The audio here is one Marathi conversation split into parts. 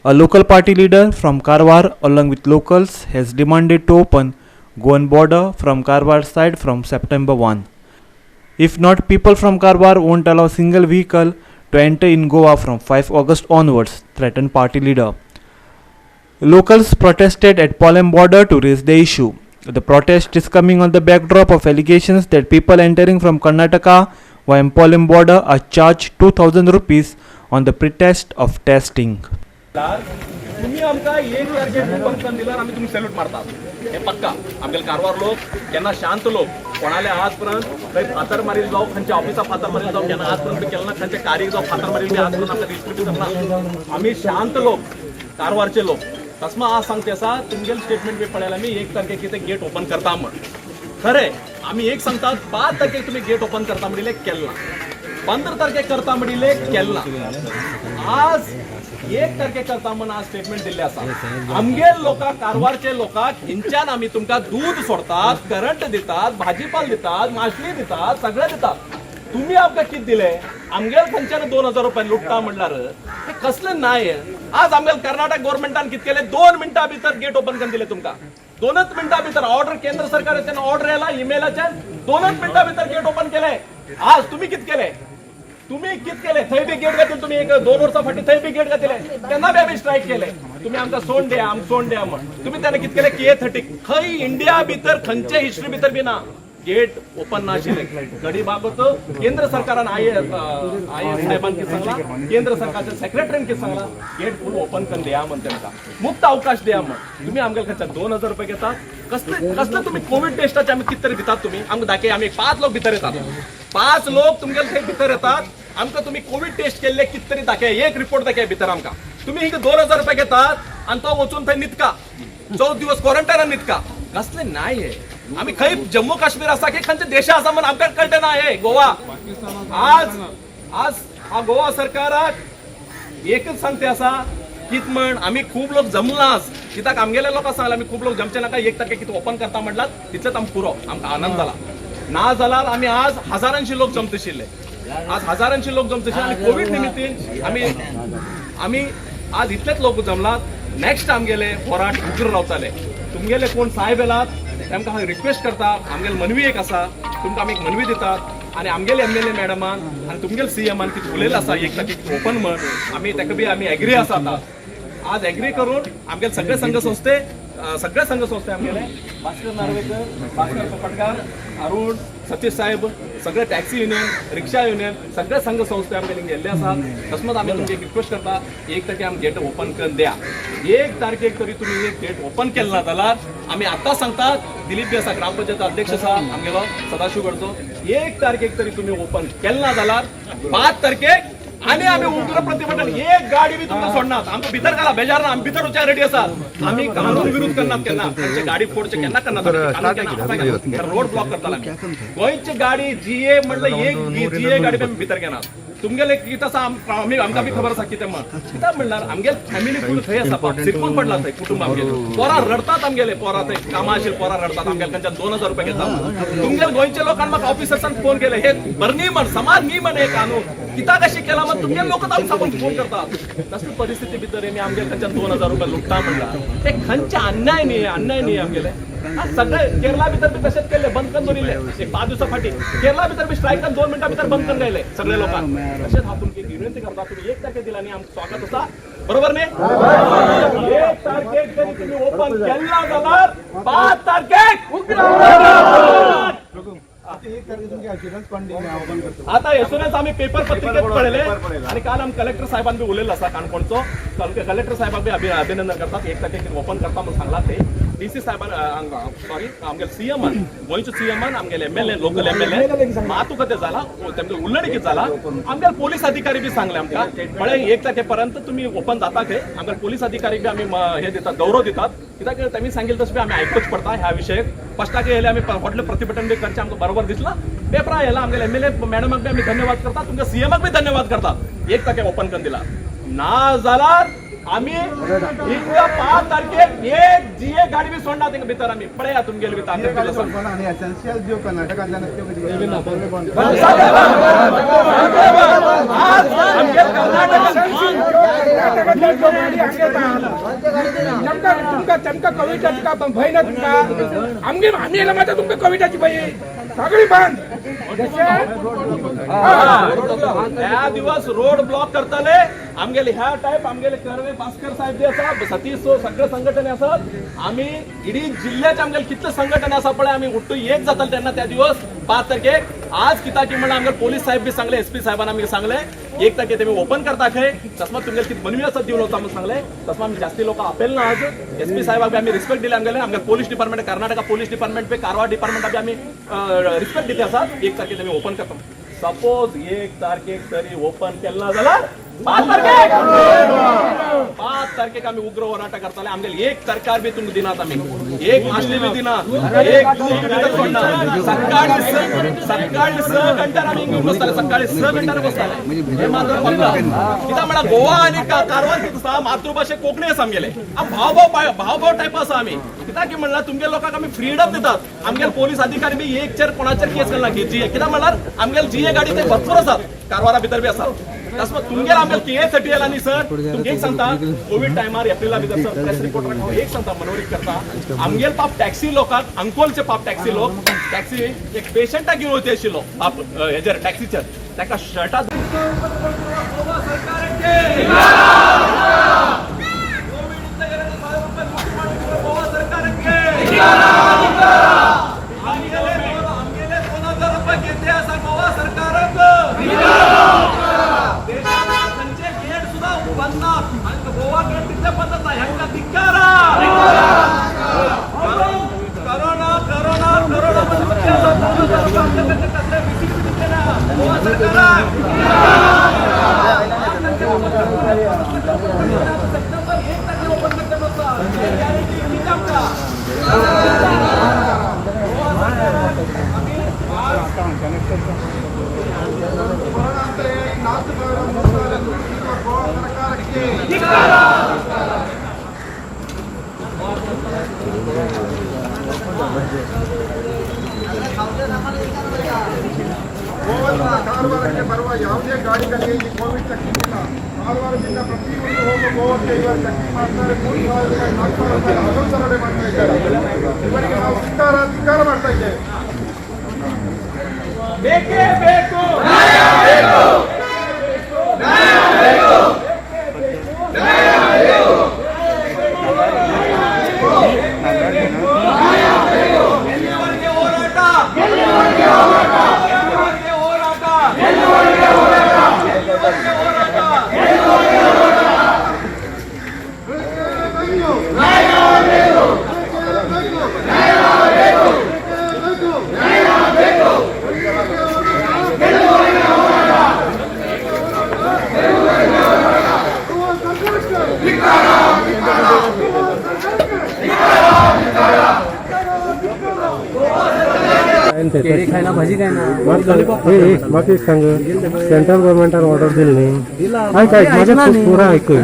A local party leader from Karwar along with locals has demanded to open Goan border from Karwar side from September 1. If not, people from Karwar won't allow single vehicle to enter in Goa from 5 August onwards, threatened party leader. Locals protested at Palem border to raise the issue. The protest is coming on the backdrop of allegations that people entering from Karnataka via Palem border are charged 2,000 rupees on the pretext of testing. तुम्ही आमका एक तारखेक ओपन करून दिल्यार आम्ही तुम्ही सॅल्यूट मारतात हे पक्का आमगेले कारवार लोक केन्ना शांत लोक कोणाले आजपर्यंत खंय फातर मारील जाऊ खंयच्या ऑफिसा फातर मारील जाऊ केन्ना आजपर्यंत केला ना खंयच्या कार्याक जाऊ फातर मारील बी आजपर्यंत आमकां दिसली बी जमना आम्ही शांत लोक कारवारचे लोक तसमा आज सांगते आसा तुमगेले स्टेटमेंट बी पळयला आमी एक तारखेक कितें गेट ओपन करता म्हण खरें आमी एक सांगतात 5 तारखेक तुम्ही गेट ओपन करता म्हणिल्ले केलना 15 तारखेक करता म्हणिल्ले केलना आज 1 तारखेक करता म्हणून आज स्टेटमेंट दिल्ले आसा आमगेर लोकांक कारवारचे लोकांक हिंच्यान आमी तुमकां दूध सोडतात करंट दितात भाजीपाल दितात माशली दितात सगळें दितात तुम्ही आमकां कितें दिले आमगेर खंयच्यान 2000 रुपया लुटता म्हणल्यार हे कसलें न्याय आज आमगेर कर्नाटक गव्हर्नमेंटान कितें केलें 2 मिनटां भितर गेट ओपन करून दिले तुमकां 2च मिनटां भितर ऑर्डर केंद्र सरकाराच्यान ऑर्डर येला ईमेलाच्यान 2च मिनटां भितर गेट ओपन केले आज तुम्ही कितें केले तुम्ही कित केले थंय बी गेट घातले तुम्ही 2 वर्सां फाटी थंय बी गेट घातले तेन्ना बी आमी स्ट्रायक केले तुम्ही आमकां सोड द्या सोड द्या म्हण तुम्ही तेन्ना कित केले KA30 खंय इंडिया भितर खंयचे हिस्ट्री भितर बी ना गेट ओपन नाशिल्ले गडी बाबत केंद्र सरकारान IAS साहेबान कितें सांगला केंद्र सरकारच्या सेक्रेटरीन कितें सांगला गेट फुल ओपन करून द्या म्हण तेमकां मुक्त अवकाश द्या म्हण तुम्ही आमगेले खंयच्या 2000 रुपया घेतात कसले तुम्ही कोविड टेस्टाचे आमी कितें तरी दितात तुम्ही आमकां दाखय आमी 5 लोक भितर येतात 5 लोक तुमगेले थंय भितर येतात आमकां तुम्ही कोविड टेस्ट केल्ले कितें तरी दाखय एक रिपोर्ट दाखय भितर आमकां तुम्ही हिंगा 2000 रुपया घेतात आनी तो वचून थंय न्हिदका 14 दिवस क्वॉरंटायनान न्हिदका कसले न्याय हे आम्ही खंय जम्मू काश्मीर आसा की खंयचे देश आसा म्हण आमकां कळटा ना हे गोवा आज हा गोवा सरकाराक एकच सांगते आसा कित म्हण आमी खूब लोक जमलास कित्याक आमगेले लोक सांगला आमी खूब लोक जमचे नाका 1 तारखेक कितें ओपन करता म्हणलात तितलेच आमकां पुरो आमकां आनंद जाला ना जाल्यार आमी आज हजारांशी लोक जमतशिल्ले आज हजारांशी लोक जमतशिल्ले आनी कोविड निमित्त आमी आज इतलेच लोक जमलात नेक्स्ट आमगेले पोराट उग्र रावताले तुमगेले कोण साहेब येलात तेमकां हांव रिक्वेस्ट करता आमगेली मनवी एक आसा तुमकां आमी एक मनवी दितात आनी आमगेले MLA मॅडमान आनी तुमगेले CMान कितें उलयलें आसा एक तारखेक ओपन म्हण आमी तेका बी आमी एग्री आसा आज एग्री करून आमगेले सगळे संघ संस्थे आमगेले भास्कर नार्वेकर भास्कर कपटकार अरुण सतीश साहेब सगळे टॅक्सी युनियन रिक्षा युनियन सगळे संघ संस्थे आमगेले गेल्ले आसा तसमत आमी तुमकां रिक्वेस्ट करता 1 तारखेक आमी गेट ओपन करून द्या 1 तारखेक तरी तुम्ही एक गेट ओपन केलें ना जाल्यार आमी आतां सांगतात दिलीप बी आसा ग्रामपंचायत अध्यक्ष आसा आमगेलो सदाशिवगडचो 1 तारखेक तरी तुम्ही ओपन केलें ना जाल्यार 5 तारखेक आनी आमी उग्र प्रतिभटन एक गाडी बी तुमकां सोडनात आमकां भितर घाला बेजार ना आमी भितर वचूंक रेडी आसात आमी कानून विरोध करनात केन्ना खंयचे गाडी फोडचे केन्ना करनात रोड ब्लॉक करताले आमी गोंयची गाडी GA म्हणल्यार एक GA गाडी आमी भितर घेनात तुमगेले कितें आसा आमकां बी खबर आसा कितें म्हण कित्याक म्हणल्यार आमगेले फॅमिली फूल थंय आसा सिरकून पडला थंय कुटुंब आमगेले पोरां रडतात आमगेले पोरां थंय कामां आशिल्ले पोरां रडतात आमगेले खंयच्यान 2000 रुपया घेतात तुमगेले गोंयच्या लोकांनी म्हाका ऑफिसर्सान फोन केले हे बरनी म्हण समान न्ही म्हण हे कानून कित्याक अशें केलां म्हण तुमगेले लोक आमकां फोन करतात तसली परिस्थिती भितर आमी आमगेले खंयच्यान 2000 रुपया लुटता म्हणल्यार हे खंयचे अन्याय न्ही आमगेले सगळे केरला भितर बी तशेंच केले बंद करून दवरिल्ले एक 5 दिवसा फाटी केरला भितर बी स्ट्रायकान 2 मिनटां भितर बंद करून गायले सगळे लोकांक तशेंच हांव तुमकां विनंती करता तुम्ही 1 तारखेक दिला न्ही आमचो स्वागत आसा बरोबर न्ही 1 तारखेक जरी तुम्ही ओपन केला जाल्यार 5 तारखेक आता एसोनेच आम्ही पेपर पत्रिकेत पळयले आणि काल आमी कलेक्टर साहेबान बी उलयल्लो आसा काणकोणचो कलेक्टर साहेबाक बी अभिनंदन करतात 1 तारखेक ओपन करता म्हणून सांगला ते DC साहेबान सॉरी आमगेले CMान गोंयचे CMान आमगेले MLA लोकल MLA मातुकते जाला तेमगे उल्लणी कितें जाला आमगेले पोलीस अधिकारी बी सांगले आमकां म्हळ्यार 1 तारखेपर्यंत तुम्ही ओपन जाता हे आमगेले पोलीस अधिकारी बी आमी हे दितात गौरव दितात कित्याक तेमी सांगिल्लें तशें बी आमी आयकूच पडटा ह्या विशयाक फस्टाक येयले आमी व्हडलें प्रतिभटन बी करचें आमकां बरोबर दिसला पेपरां येयला आमगेले MLA मॅडमाक बी आमी धन्यवाद करतात तुमकां CMाक बी धन्यवाद करतात 1 तारखेक ओपन करून दिला ना जाल्यार आम्ही 5 तारखेक एक GA गाडी बी सोडना तेंका भितर आमी पळया तुमगेले बी ताकद आणि एसेन्शियल जो कर्नाटकांतल्यान तो गाडी आगे चमका तुमका चमका कोविडाची का भय ना तुमका आम्ही याला माझा तुमका कोविडाची भय सगळी बंद त्या दिवस रोड ब्लॉक करताले आमगेले ह्या टाईप आमगेले कर्वे भास्कर साहेब जे आसा सतीश सगळे संघटने असत आम्ही इडी जिल्ह्याचे आमगेले कितले संघटने असा पळय आम्ही उठतो एक जाताल त्यांना त्या दिवस 5 तारखेक आज किता की म्हणा आमगेले पोलीस साहेब बी सांगले एसपी साहेबांना आम्ही सांगले 1 तारखे तुम्ही ओपन करता खे तसमा तुमगेले किती मनवी असत दिवन होता आम्ही सांगले तसमा आम्ही जास्ती लोक अपेल ना आज एसपी साहेबांना आम्ही रिस्पेक्ट दिले आमगेले police department Karnataka police department पे कारवार डिपार्टमेंट आम्ही रिस्पेक्ट दिले असतात 1 तारखे तुम्ही ओपन करता सपोज 1 तारखेक तरी ओपन केला जाल्यार 5 तारखेक आम्ही उग्र होराटा करताले आमगेले 1 तारखेर बी तुमकां दिनात आम्ही एक मासली बी दिनात एक सकाळी 6 घंटार आम्ही घेऊन बसताले सकाळी 6 घंटार बसताले हे मात्र पक्का कित्याक म्हणल्यार गोवा आणि कारवार कितें आसा मातृभाषेक कोंकणी आसा आमगेले भाव टायप आसा आमी कित्याक की म्हणल्यार तुमगे लोकांक आमी फ्रीडम दितात आमगेले पोलीस अधिकारी बी एकचेर कोणाचेर केस घालना की जी कित्याक म्हणल्यार आमगेले जी गाडी ते भरपूर आसात कारवारा भितर बी आसात तसमा तुमगेर आमगेले केस साठी आला न्ही सर तुमगे एक सांगता कोविड टायमार एप्रिला भितर सर प्रेस रिपोर्टर हांव एक सांगता मनोरीत करता आमगेले पाप टॅक्सी लोकांक अंकोलचे पाप टॅक्सी लोक टॅक्सी एक पेशंटाक घेवन वयता आशिल्लो पाप हेजेर टॅक्सीचेर ताका शर्टात गोवा गेट तिथे बंद ह्यांका धिक्कारा करोना करोना करोना गोवा सरकार सप्टेंबर 1 तारखेला ओपन करता होता गॅरंटी किती आमका ಕಾರವಾರಕ್ಕೆ ಬರುವ ಯಾವುದೇ ಗಾಡಿಗಳಿಗೆ ಕೋವಿಡ್ ಚೆಕಿಂಗ್ ಇಲ್ಲ ಕಾರವಾರದಿಂದ ಪ್ರತಿಯೊಂದು ಹೋಗುವ ಗೋವಾಕ್ಕೆ ಇವರು ಚೆಕಿಂಗ್ ಮಾಡ್ತಾರೆ 3,000 ರೂಪಾಯಿ 4,000 ರೂಪಾಯಿ ಅದೊಂದು ಮಾಡ್ತಾ ಇದ್ದಾರೆ ಇವರಿಗೆ ನಾವು ಧಿಕ್ಕಾರ ಮಾಡ್ತಾ ಇದ್ದೇವೆ ಬೇಕೇ ಬೇಕು केळी खायना भाजी खायना बाकी सांग सेंट्रल गव्हर्मेंटान ऑर्डर दिली न्ही काय माझे पोरां ऐकय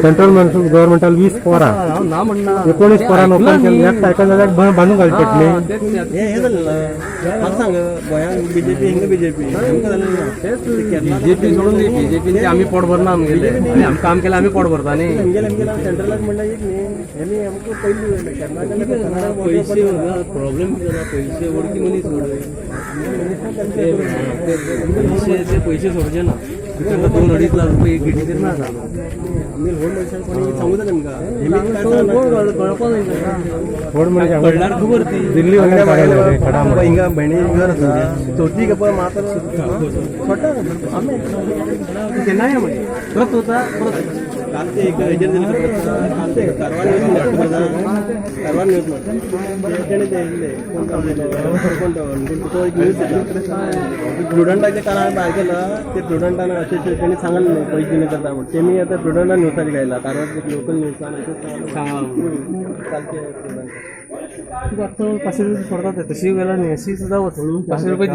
सेंट्रल गव्हर्मेंटान 20 पोरां 19 पोरां ओपन केले एक टायकान जाल्यार बांदून घालचे पडले हे म्हाका सांग गोंयांत बीजेपी हिंगा बीजेपी बीजेपी सोडून बीजेपी आमी पोट भरना आमगेले आनी आमकां काम केलें आमी पोट भरता न्ही सेंट्रलाक म्हणल्यार एक न्ही हेमी आमकां पयलीं पयशे प्रॉब्लेम पयशे वरती मनीस पैसे सोडचे ना त्यांना 2-2.5 लाख रुपये एक गिटीचेर मेळटा आमी व्हड मनशांक कोणी सांगू जाय तेमकां कळल्यार खबर ती दिल्ली हिंगा भयणी घर आसा चवथी गप्पा मात्र छोटा आमी केन्नाय म्हणे परत होता परत काल ते एक हेजेर दिले काल ते कारवार न्यूज तेणे ते येयल्ले तो एक न्यूज स्टुडंटाचे काल हांवें भायर केला ते स्टुडंटान अशें तेणी सांगलें न्हू पयशे दिले करता म्हण तेमी आतां स्टुडंटान न्यूजाक घायला कारवार लोकल न्यूजान कालचे स्टुडंट 500 रुपये सोडतात तशी गेला न्ही अशी सुद्धा वच 500 रुपये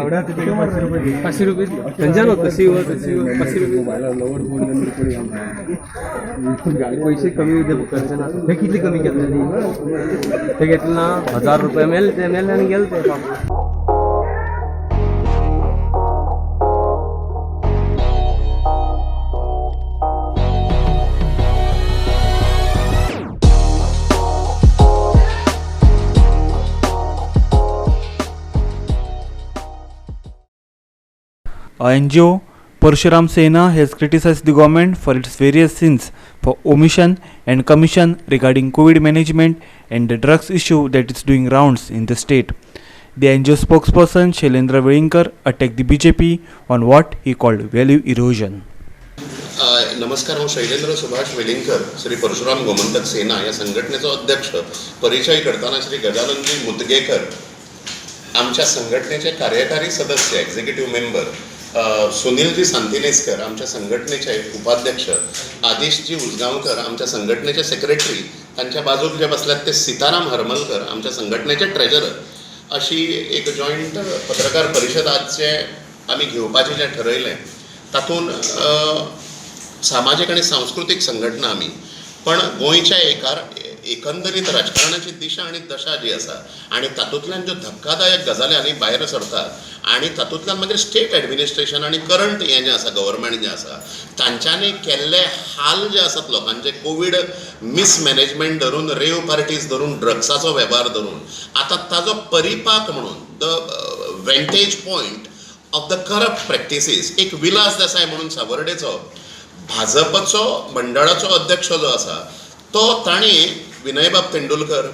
500 रुपये थंयच्यान तशी वच 500 रुपये पैसे कमी करचे ना हे कितले कमी केले ते घेतले ना 1000 रुपये मेले आनी गेले ते NGO, Parshuram Sena, has criticized the government for its various sins for omission and commission regarding COVID management and the drugs issue that is doing rounds in the state. The NGO spokesperson Shailendra Velinkar attacked the BJP on what he called value erosion. नमस्कार, हांव शैलेंद्र सुभाष वेलिंगकर, श्री परशुराम गोमंतक सेना ह्या संघटनेचो अध्यक्ष. परिचय करताना श्री गजाननजी मुदगेकर, आमच्या संघटनेचे कार्यकारी सदस्य, एक्झिक्युटिव्ह मेंबर, सुनीलजी सांतिनेस्कर, आमच्या संघटनेचे उपाध्यक्ष, आदिशजी उजगांवकर, आमच्या संघटनेचे सेक्रेटरी, तांच्या बाजूक जे बसल्यात ते सीताराम हरमलकर, आमच्या संघटनेचे ट्रेजरर, अशी एक जॉईंट पत्रकार परिशद आज जे आमी घेवपाचें जें ठरयलें तातूंत सामाजीक आनी सांस्कृतीक संघटना आमी, पण गोंयच्या एकंदरीत राजकारणाची दिशा आनी दशा जी आसा आनी तातूंतल्यान ज्यो धक्कादायक गजाली आनी भायर सरतात आनी तातूंतल्यान मागीर स्टेट एडमिनिस्ट्रेशन आनी करंट हें जें आसा गव्हर्मेंट जें आसा तांच्यांनी केल्ले हाल जे आसात लोकांचे, कोवीड मिसमॅनेजमेंट धरून, रेव पार्टीज धरून, ड्रग्साचो वेव्हार धरून, आतां ताजो परिपाक म्हणून the vantage point of the corrupt practices एक विलास देसाय म्हणून सावर्डेचो भाजपचो मंडळाचो अध्यक्ष जो आसा तो तांणी विनयबाब तेंडुलकर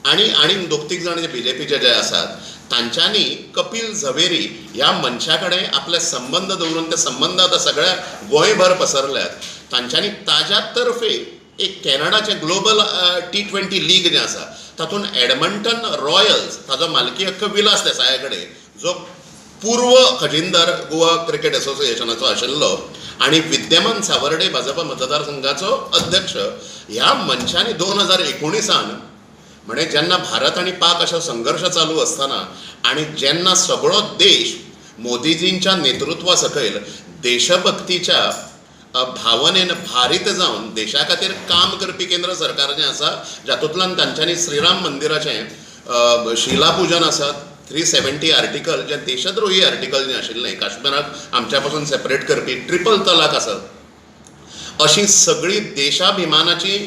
आनी दोग-तीग जाण जे BJPचे जे आसात तांच्यांनी कपिल झवेरी ह्या मनशा कडेन आपले संबंध दवरून ते संबंध आतां सगळ्या गोंयभर पसरल्यात. तांच्यांनी ताज्या तर्फे एक कॅनडाचे ग्लोबल T20 लीग जें आसा तातूंत एडमंटन रॉयल्स ताजो मालकी हक्क विलास देसाया कडेन, जो पूर्व खजिनदार गोवा क्रिकेट असोसिएशनाचो आशिल्लो आनी विद्यमान सावर्डे भाजप मतदारसंघाचो अध्यक्ष, ह्या मनशांनी 2019 म्हणजे जेन्ना भारत आनी पाक अशो संघर्श चालू आसतना आनी जेन्ना सगळो देश मोदीजींच्या नेतृत्वा सकयल देशभक्तीच्या भावनेन भारीत जावन देशा खातीर काम करपी केंद्र सरकार जें आसा, जातूंतल्यान तांच्यांनी श्रीराम मंदिराचें शिलापुजन आसात, 370 आर्टिकल जे देशद्रोही आर्टिकल जे आशिल्लें, काश्मीराक आमच्या पासून सेपरेट करपी, ट्रिपल तलाक आसत, अशी सगळी देशाभिमानाची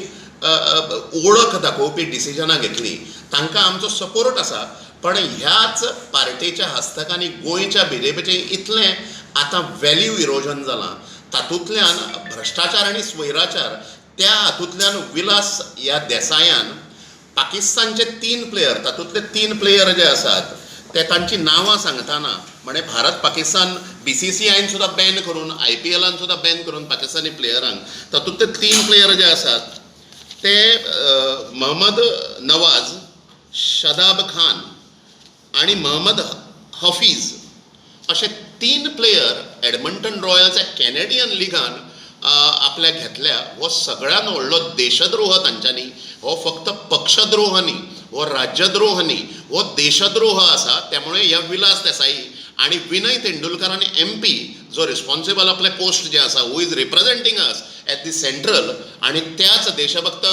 ओळख दाखोवपी डिसिजनां घेतली. तांकां आमचो सपोर्ट आसा, पण ह्याच पार्टीच्या हस्तकांनी गोंयच्या BJPचें इतलें आतां व्हॅल्यू इरोजन जालां, तातूंतल्यान भ्रश्टाचार आनी स्वैराचार, त्या हातूंतल्यान विलास ह्या देसायान पाकिस्तानचे 3 प्लेयर, तातूंतले 3 प्लेयर जे आसात ते तांची नांवां सांगतना, म्हणजे भारत पाकिस्तान BCCIन सुद्दां बॅन करून, IPLान सुद्दां बॅन करून पाकिस्तानी प्लेयरांक, तातूंतले 3 प्लेयर जे आसात ते महम्मद नवाज, शदाब खान आनी महम्मद हफीज अशे 3 प्लेयर एडमंटन रॉयल्स कॅनेडियन लिगान आपल्या घेतल्या. हो सगळ्यान व्हडलो देशद्रोह तांच्यांनी, हो फक्त पक्षद्रोह न्ही, हो राज्यद्रोह न्ही, हो देशद्रोह आसा. त्यामुळे ह्या विलास देसाई आणि विनय तेंडुलकर आणि MP जो रिस्पॉन्सिबल आपले पोस्ट जे आसा, who is representing us at the central, आणि त्याच देशभक्त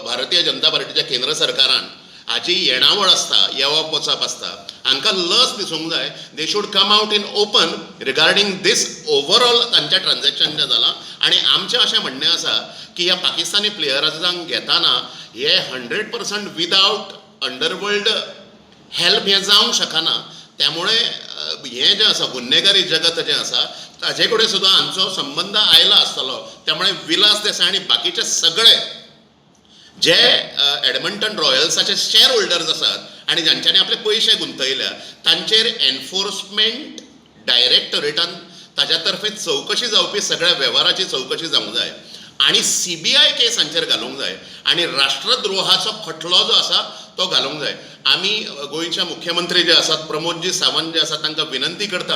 भारतीय जनता पार्टीच्या केंद्र सरकारान हाची येणावळ आसता, येवप वचप आसता, हांकां लस दिसूंक जाय. They should come out in open regarding this overall तांचें ट्रान्झॅक्शन जें जालां. आनी आमचें अशें म्हणणें आसा की ह्या पाकिस्तानी प्लेयरांक घेताना हे 100% विदाउट अंडरवर्ल्ड हेल्प हें जावंक शकना. त्यामुळे हें जें आसा गुन्हेगारी जगत जें आसा ताजे कडेन सुद्दां हांचो संबंद आयला आसतलो. त्यामुळे विलास देसाय आनी बाकीचे सगळे जे एडमंटन रॉयल्साचे शेअर होल्डर्स आसात आनी जांच्यांनी आपले पयशे गुंतयल्या, तांचेर एनफोर्समेंट डायरेक्टोरेटान ताज्या तर्फे चवकशी जावपी सगळ्या वेव्हाराची चवकशी जावंक जाय आनी CBI केस हांचेर घालूंक जाय आनी राष्ट्रद्रोहाचो खटलो जो आसा तो घालूंक जाय. आमी गोंयचे मुख्यमंत्री जे आसात, प्रमोदजी सावंत जे आसात, तांकां विनंती करता,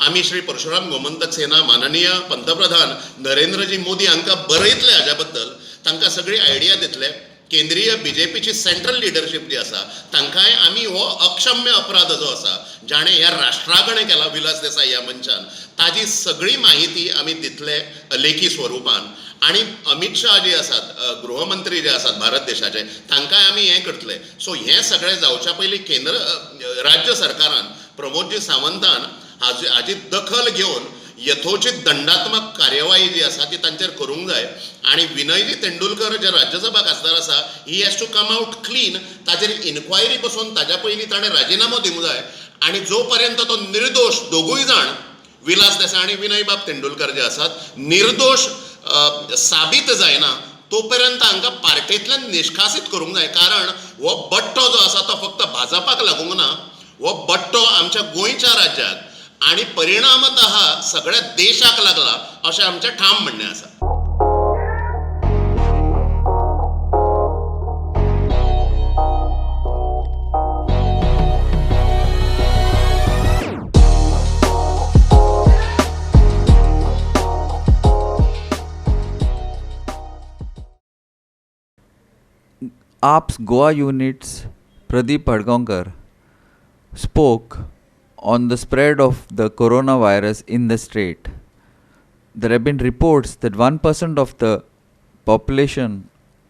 आमी श्री परशुराम गोमंतक सेना माननीय पंतप्रधान नरेंद्रजी मोदी हांकां बरयतले हाज्या बद्दल, तांकां सगळी आयडिया दितले. केंद्रीय BJPची सेंट्रल लिडरशीप जी आसा तांकांय आमी हो अक्षम्य अपराध जो आसा जाणें ह्या राष्ट्रा कडेन केला विलास देसाय ह्या मनशान, ताजी सगळी माहिती आमी दितले लेखी स्वरुपान. आनी अमित शाह जे आसात, गृहमंत्री जे आसात भारत देशाचे, तांकांय आमी हें करतले. सो हें सगळें जावच्या पयलीं राज्य सरकारान, प्रमोदजी सावंतान हाजी दखल घेवन यथोचित दंडात्मक कार्यवाही जी आसा ती तांचेर करूंक जाय. आनी विनयजी तेंडुलकर जे राज्यसभा खासदार आसा, he has to come out clean, ताचेर इन्क्वायरी बसून ताज्या पयलीं ताणें राजिनामो दिवंक जाय. आनी जो पर्यंत तो निर्दोश दोगूय जाण विलास देसाय आणि विनयबाब तेंडुलकर जे आसात निर्दोष साबीत जायना तोपर्यंत हांकां पार्टेंतल्यान निश्कासीत करूंक जाय. कारण हो बट्टो जो आसा तो फक्त भाजपाक लागूंक ना, हो बट्टो आमच्या गोंयच्या राज्याक आनी परिणामतः सगळ्या देशाक लागला अशें आमचें ठाम म्हणणें आसा. AP's Goa unit's Pradeep Padgaonkar spoke on the spread of the coronavirus in the state. There have been reports that 1% of the population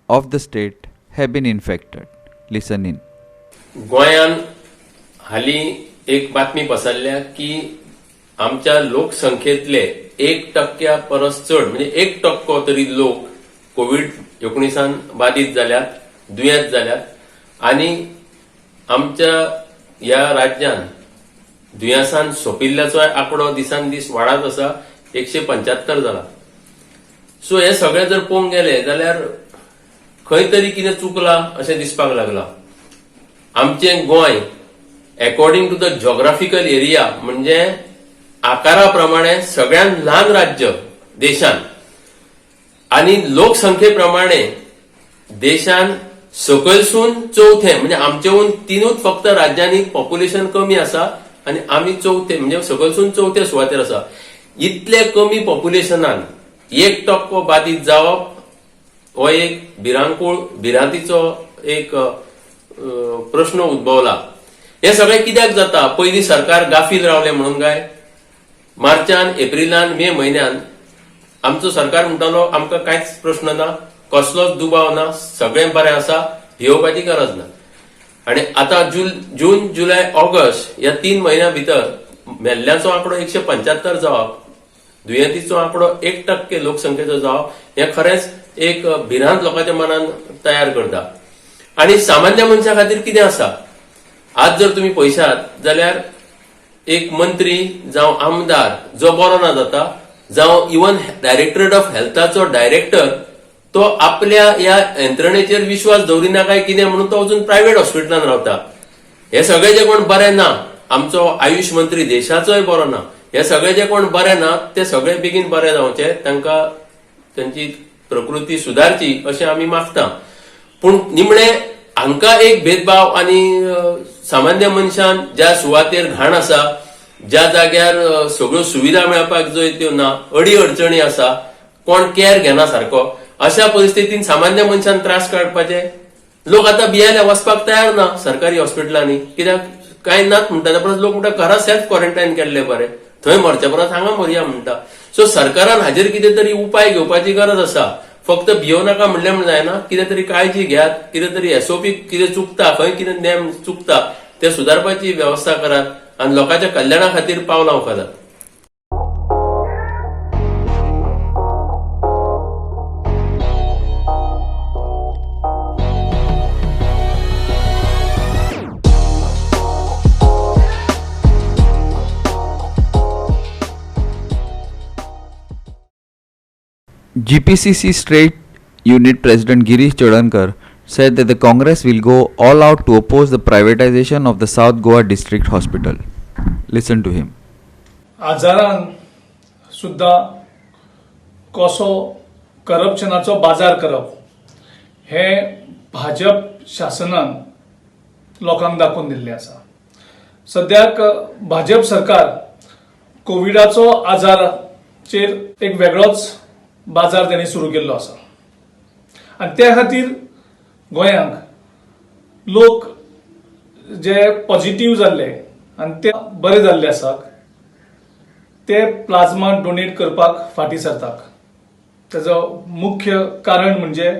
of the state have been infected. Listen in. गोंयान हाली एक बातमी पसरल्या की आमच्या लोकसंख्येतले 1% परस चड म्हणजे 1% तरी लोक कोविड-19 बाधित जाल्यात, दुयेंत जाल्यात आणि आमच्या ह्या राज्यान दुयेंसान सोंपिल्ल्याचो आंकडो दिसान दीस वाडत आसा. 175 जाला. सो हे सगळे जर पळोवंक गेले जाल्यार खंय तरी कितें चुकला अशें दिसपाक लागला. आमचें Goem according to the geographical area म्हणजे आकारा प्रमाणे सगळ्यात ल्हान राज्य देशान आणि लोकसंख्ये प्रमाणे देशान सकयलसून चौथे म्हणजे आमचेहून 3 फक्त राज्यांनी पॉप्युलेशन कमी आसा आणि आम्ही चौथे म्हणजे सकयलसून चौथे सुवातेर आसा. इतले कमी पॉप्युलेशनान 1% बाधित जावप हो एक भिरांतीचो एक प्रश्न उद्भवला. हे सगळे कित्याक जाता? पयली सरकार गाफील रावले म्हणून काय? मार्चान, एप्रिलान, मे म्हयन्यान आमचो सरकार म्हणटालो आमकां कांयच प्रश्न ना, कसलोच दुबाव ना, सगळें बरें आसा, भिवपाची गरज ना. आणि आता जून, जुलय, ऑगस्ट या 3 म्हयन्या भितर मेल्ल्याचो आंकडो 175 जावप, दुयेंतीचो आंकडो 1% लोकसंख्येचो जावप हे खरेंच एक भिरांत लोकांच्या मनान तयार करता. आणि सामान्य मनशा खातीर कितें आसा? आज जर तुम्ही पळयशात जाल्यार एक मंत्री जावं आमदार जो बरो ना जाता, जावं इवन डायरेक्टरेट ऑफ हेल्थाचो डायरेक्टर तो आपल्या ह्या यंत्रणेचेर विश्वास दवरिना काय कितें म्हणून तो अजून प्रायव्हेट हॉस्पिटलान रावता. हे सगळे जे कोण बरे ना, आमचो आयुष मंत्री देशाचोय बरो ना, हे सगळे जे कोण बरे ना ते सगळे बेगीन बरे जावचे, तांकां त्यांची प्रकृती सुधारची अशें आमी मागता. पूण निमणे हांकां एक भेदभाव आणि सामान्य मनशान ज्या सुवातेर घाण आसा, ज्या जाग्यार सगळ्यो सुविधा मेळपाक जाय त्यो ना, अडी अडचणी आसा, कोण केअर घेना सारको, अशा परिस्थितीन सामान्य मनशान त्रास काडपाचे. लोक आता बियाल्या वचपाक तयार ना सरकारी हॉस्पिटलांनी, कित्याक कांय नात म्हणटा. परत लोक म्हणटा घरा सेल्फ क्वॉरंटायन केल्ले बरे, थंय मरचे परत हांगा मरया म्हणटा. सो सरकारान हाजेर कितें तरी उपाय घेवपाची गरज आसा. फक्त भियोव नाका म्हणलें म्हण जायना, कितें तरी काळजी घेयात, कितें तरी एसओपी कितें चुकता, खंय कितें नेम चुकता ते सुदारपाची व्यवस्था करात आणि लोकांच्या कल्याणा खातीर पावलां उखलात. GPCC State Unit President Girish Chodankar said that the Congress will go all out to oppose the privatization of the South Goa District Hospital. Listen to him. आजारान सुद्धा कसो करप्शनाचो बाजार करप हे भाजप शासनान लोकांक दाखवून दिल्लें आसा. सद्याक भाजप सरकार कोविडाचो आजाराचेर एक वेगळोच बाजार त्यांनी सुरू केल्लो आसा आणि त्या खातीर गोंयांक लोक जे पॉझिटिव्ह जाल्ले आणि ते बरे जाल्ले आसात ते प्लाझ्मा डोनेट करपाक फाटी सरतात. त्याचं मुख्य कारण म्हणजे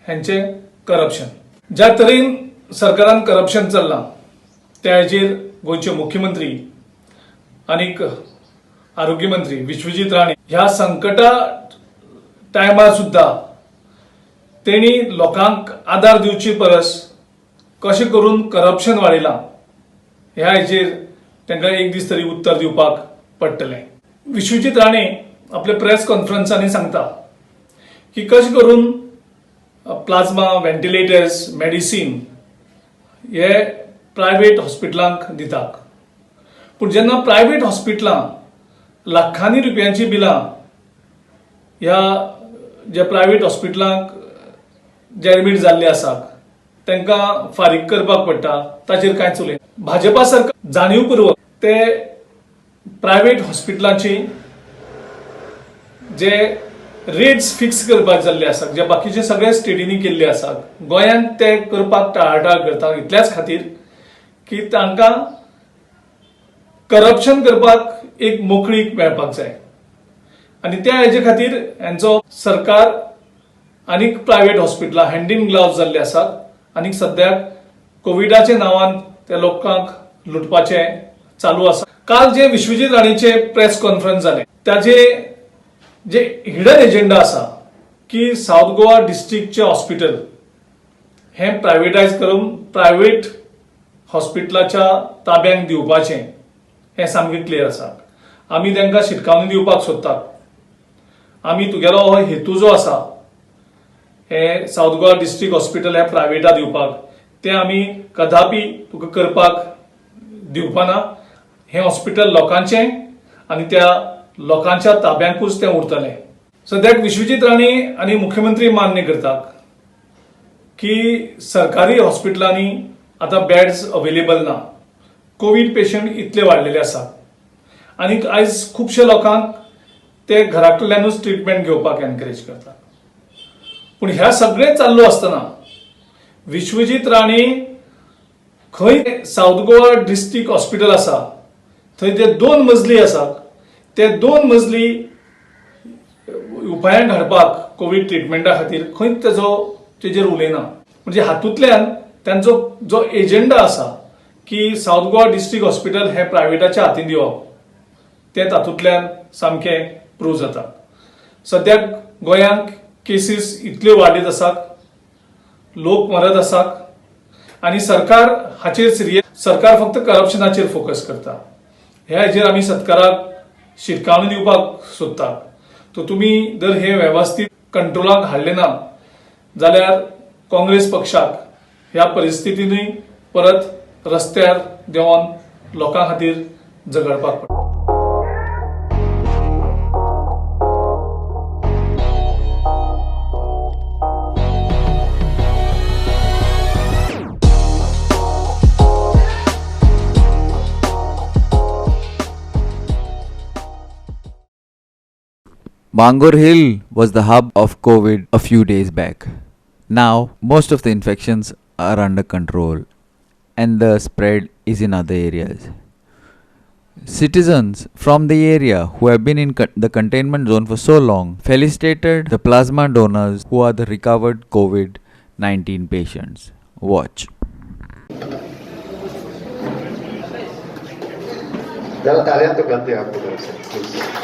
हेंचे करप्शन. ज्या तरेन सरकारान करप्शन चल्लां त्या हेचेर गोंयचे मुख्यमंत्री आनीक आरोग्य मंत्री विश्वजीत राणे ह्या संकटा टायमार सुद्धा तेणी लोकांक आदार दिवची परस कशें करून करप्शन वाडयलां ह्या हेचेर तांकां एक दीस तरी उत्तर दिवपाक पडटलें. विश्वजीत राणे आपल्या प्रेस कॉन्फरन्सांनी सांगता की कशें करून प्लाझ्मा, व्हेंटिलेटर्स, मेडिसीन हे प्रायव्हेट हॉस्पिटलांक दितात. पूण जेन्ना प्रायव्हेट हॉस्पिटलां लाखांनी रुपयांची बिलां ह्या ज्या प्रायव्हेट हॉस्पिटलांक जे एडमीट जाल्ले आसात तांकां फारीक करपाक पडटा, ताचेर कांयच उलयना. भाजपा सरकार जाणीवपूर्वक ते प्रायव्हेट हॉस्पिटलांची जे रेट्स फिक्स करपाक जाल्ले आसात, जे बाकीचे सगळे स्टेटींनी केल्ले आसात, गोंयांत ते करपाक टाळाटाळ करता इतल्याच खातीर की तांकां करप्शन करपाक एक मोकळीक मेळपाक जाय. आनी त्या हेजे खातीर हांचो सरकार आनीक प्रायव्हेट हॉस्पिटलां हँड इन ग्लाव्ज जाल्ले आसात आनी सद्याक कोविडाच्या नांवान त्या लोकांक लुटपाचे चालू आसा. काल जे विश्वजीत राणेचे प्रेस कॉन्फरन्स जाले ताचे जे हिडन एजेंडा आसा की साऊथ गोवा डिस्ट्रिक्टचे हॉस्पिटल हे प्रायव्हेटायज करून प्रायव्हेट हॉस्पिटलाच्या ताब्यांक दिवपाचें हें सामकें क्लियर आसा. आमी तांकां शिटकावणी दिवपाक सोदतात. आमी तुगेलो हो हेतू जो आसा हे साऊथ गोवा डिस्ट्रिक्ट हॉस्पिटल हे प्रायव्हेटा दिवपाक ते आमी कदापि तुका करपाक दिवपाना. हें हॉस्पिटल लोकांचें आनी त्या लोकांच्या ताब्यांकूच तें उरतलें. सद्याक विश्वजीत राणे आनी मुख्यमंत्री मान्य करतात की सरकारी हॉस्पिटलांनी आतां बेड्स अवेलेबल ना. कोविड पेशंट इतले वाडलेले आसात आनी आयज खुबशे लोकांक ते घरा कडल्यानूच ट्रिटमेंट घेवपाक एनकरेज करतात. पूण ह्या सगळें चालू आसतना विश्वजीत राणे खंय साऊथ गोवा डिस्ट्रिक्ट हॉस्पिटल आसा थंय जे 2 मजली आसात ते 2 मजली उपायांक हाडपाक कोविड ट्रिटमेंटा खातीर खंय तेजेर उलयना. म्हणजे हातूंतल्यान तांचो जो एजेंडा आसा की साऊथ गोवा डिस्ट्रिक्ट हॉस्पिटल हे प्रायव्हेटाच्या हातीन दिवप ते तातूंतल्यान सामकें प्रूव जाता. सद्याक गोंयांत केसीस इतल्यो वाडीत आसात, लोक मरत आसात आनी सरकार हाचेर सिरियस सरकार फक्त करप्शनाचेर फोकस करता. ह्या हेजेर आमी सरकाराक शिटकावणी दिवपाक सोदतात. तो तुमी जर हे वेवस्थीत कंट्रोलाक हाडले ना जाल्यार काँग्रेस पक्षाक ह्या परिस्थितींनी परत रस्त्यार देंवन लोकां खातीर झगडपाक पडटा. Bangur Hill was the hub of COVID a few days back. Now, most of the infections are under control and the spread is in other areas. Citizens from the area who have been in the containment zone for so long felicitated the plasma donors who are the recovered COVID-19 patients. Watch. जरा तालियां तो बनते हैं आपको तरफ से प्लीज.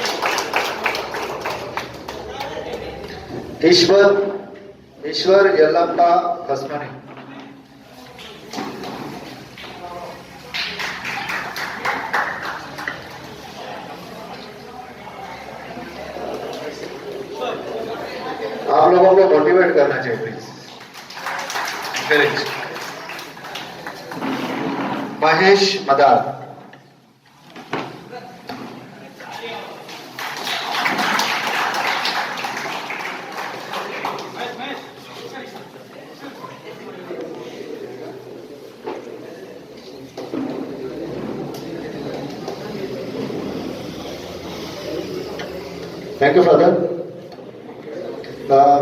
ईश्वर यल्लप्पा कसमनी. आप लोगों को मोटिवेट करना चाहिए प्लीज. महेश मदार. Thank you, Father.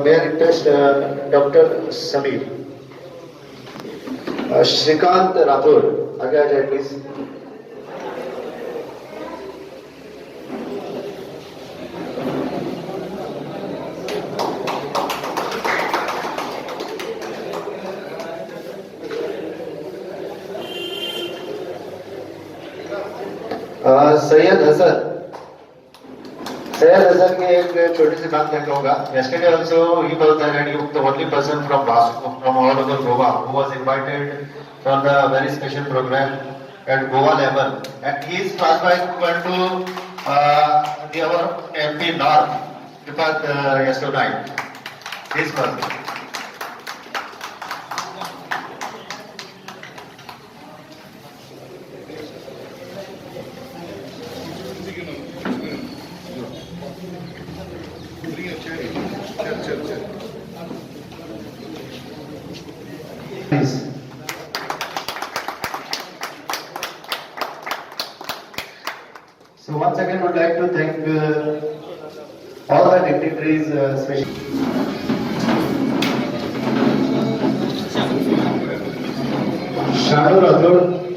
May I request Dr. Sameer. Shrikant Rathod, आगे आ जाए प्लीज. सैयद हसन की एक छोटी सी बात कहना होगा. Yesterday also he was there and he was the only person from all over Goa who was invited for the very special program at Goa level, and his plasma is equal to our MP North, Deepak Yasodai. This person. Please. So once again, would like to thank all the dignitaries, especially. Shadu Rathod.